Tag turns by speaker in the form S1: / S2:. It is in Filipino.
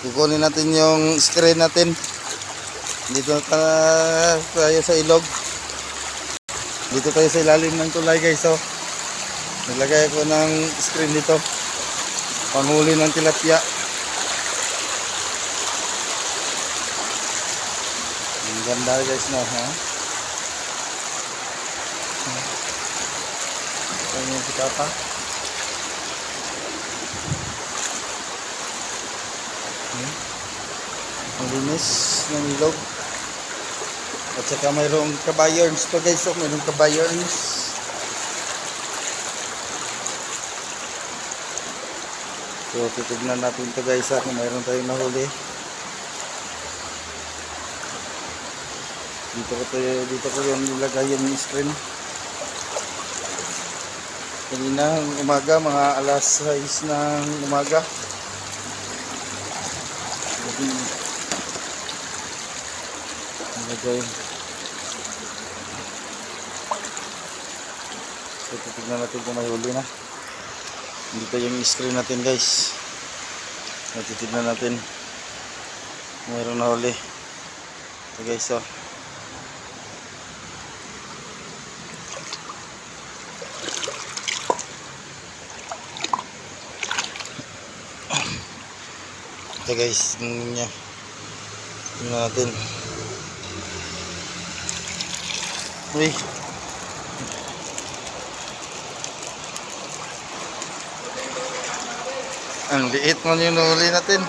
S1: Kukunin natin yung screen natin. Dito tayo sa ilog. Dito tayo sa ilalim ng tulay guys. So, naglagay ko ng screen dito. Panghuli ng tilapia. Ang ganda guys no. Ha? Ayan yung sikapa. Ang linis ng ilog. At saka mayroong kabayerns pa guys. So, mayroong kabayerns. So, titignan natin ito guys kung mayroon tayong nahuli. Dito ko yung nilagay yung screen. Kanina umaga, mga alas 6 ng umaga. Nilagay. So, titignan natin kung may huli na. Dito yung screen natin guys. Titignan natin. Mayroon na huli. Ito guys oh. Ito guys, tingnan natin. Uy. Ang liit man yung nahuli natin.